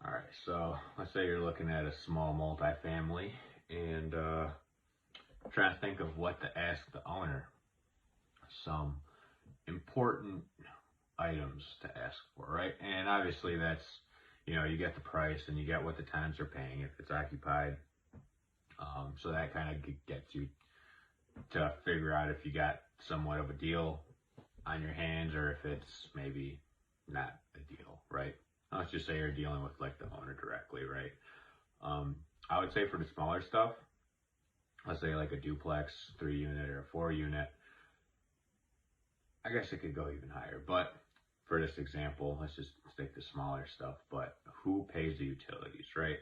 All right, so let's say you're looking at a small multifamily and trying to think of what to ask the owner. Some important items to ask for, right? And obviously that's, you get the price and you get what the tenants are paying if it's occupied. So that kind of gets you to figure out if you got somewhat of a deal on your hands or if it's maybe not a deal, right? Let's just say you're dealing with like the owner directly, right? I would say for the smaller stuff, let's say like a duplex, 3 unit or a 4 unit, I guess it could go even higher. But for this example, let's just stick to smaller stuff. But who pays the utilities, right?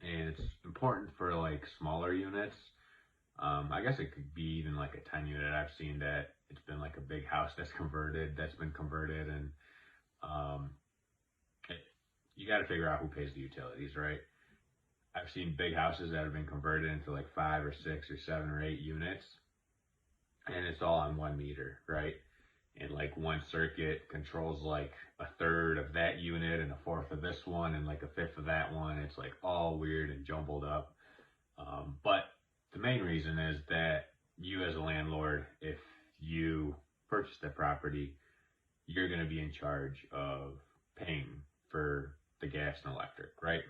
And it's important for like smaller units. I guess it could be even like a 10 unit. I've seen that it's been like a big house that's been converted, and um, you got to figure out who pays the utilities, right? I've seen big houses that have been converted into like 5 or 6 or 7 or 8 units, and it's all on one meter, right? And like one circuit controls like a third of that unit and a fourth of this one and like a fifth of that one. It's like all weird and jumbled up. But the main reason is that you as a landlord, if you purchase the property, you're going to be in charge of paying for the gas and electric, right?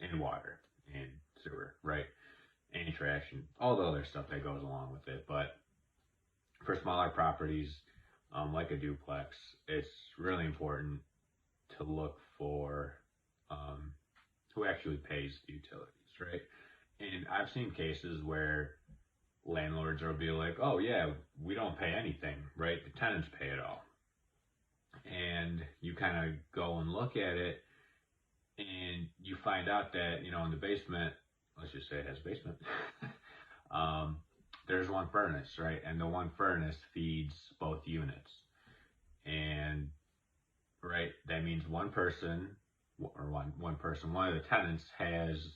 And water and sewer, right? And trash and all the other stuff that goes along with it. But for smaller properties, like a duplex, it's really important to look for who actually pays the utilities, right? And I've seen cases where landlords will be like, oh yeah, we don't pay anything, right? The tenants pay it all. And you kind of go and look at it and you find out that, in the basement, let's just say it has a basement, there's one furnace, right? And the one furnace feeds both units. And, right, that means one of the tenants has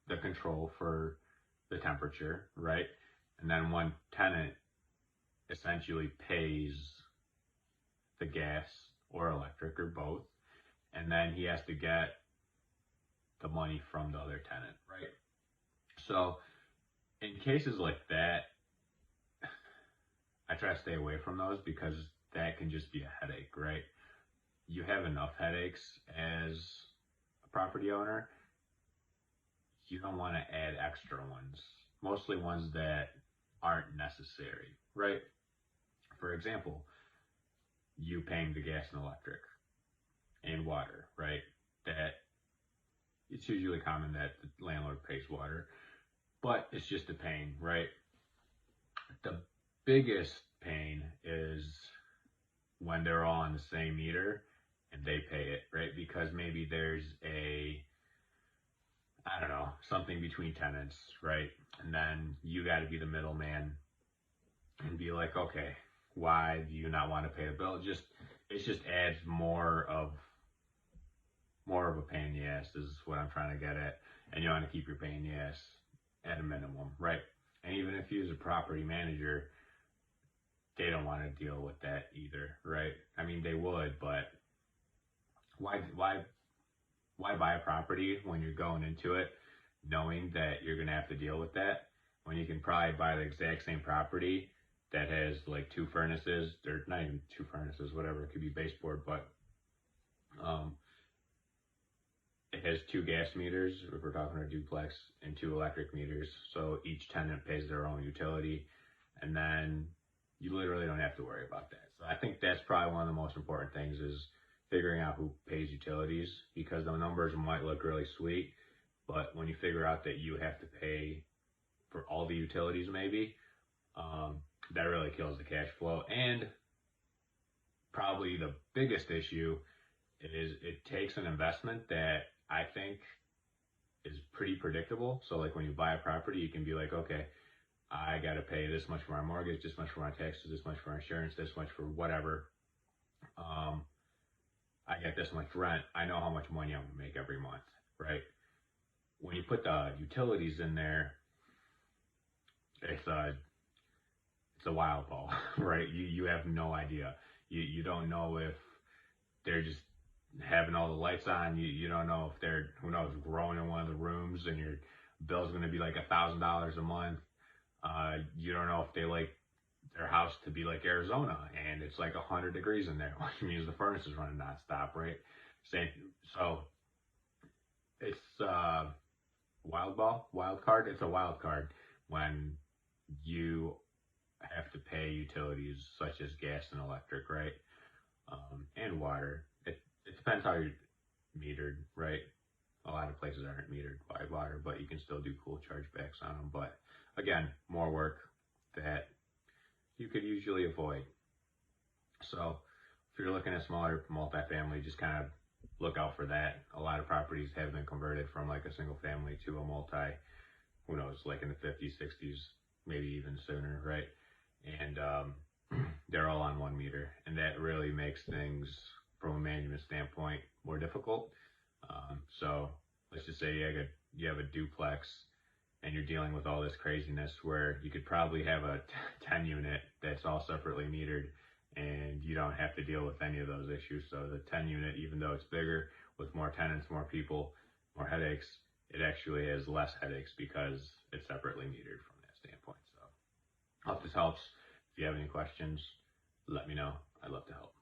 the control for the temperature, right? And then one tenant essentially pays the gas or electric or both. And then he has to get the money from the other tenant, right? So in cases like that, I try to stay away from those because that can just be a headache, right? You have enough headaches as a property owner. You don't want to add extra ones, mostly ones that aren't necessary, right? For example, you paying the gas and electric and water, right? That it's usually common that the landlord pays water, but it's just a pain, right? The biggest pain is when they're all on the same meter and they pay it, right? Because maybe there's I don't know, something between tenants, right? And then you got to be the middleman and be like, okay, why do you not want to pay the bill? It just adds more of a pain in the ass is what I'm trying to get at. And you want to keep your pain in the ass at a minimum, right? And even if you use a property manager, they don't want to deal with that either, right? I mean, they would, but why buy a property when you're going into it knowing that you're going to have to deal with that when you can probably buy the exact same property that has like 2 furnaces, or not even 2 furnaces, whatever, it could be baseboard, but it has 2 gas meters if we're talking a duplex and 2 electric meters, so each tenant pays their own utility, and then you literally don't have to worry about that. So I think that's probably one of the most important things is figuring out who pays utilities, because the numbers might look really sweet, but when you figure out that you have to pay for all the utilities maybe, that really kills the cash flow. And probably the biggest issue is it takes an investment that I think is pretty predictable. So like when you buy a property, you can be like, okay, I got to pay this much for my mortgage, this much for my taxes, this much for my insurance, this much for whatever. I get this much rent. I know how much money I'm going to make every month, right? When you put the utilities in there, it's a wild ball, right? You have no idea. You don't know if they're just having all the lights on, you don't know if they're, who knows, growing in one of the rooms and your bill's going to be like $1,000 a month. You don't know if they like their house to be like Arizona and it's like 100 degrees in there, which means the furnace is running nonstop, right? Same. So it's wild card. It's a wild card when you have to pay utilities such as gas and electric, right? And water. It depends how you're metered, right? A lot of places aren't metered by water, but you can still do cool chargebacks on them. But again, more work that you could usually avoid. So if you're looking at smaller multifamily, just kind of look out for that. A lot of properties have been converted from like a single family to a multi, who knows, like in the 50s, 60s, maybe even sooner, right? And they're all on 1 meter. And that really makes things, from a management standpoint, more difficult. So let's just say you have a duplex and you're dealing with all this craziness where you could probably have a 10 unit that's all separately metered and you don't have to deal with any of those issues. So the 10 unit, even though it's bigger with more tenants, more people, more headaches, it actually has less headaches because it's separately metered from that standpoint. So I hope this helps. If you have any questions, let me know. I'd love to help.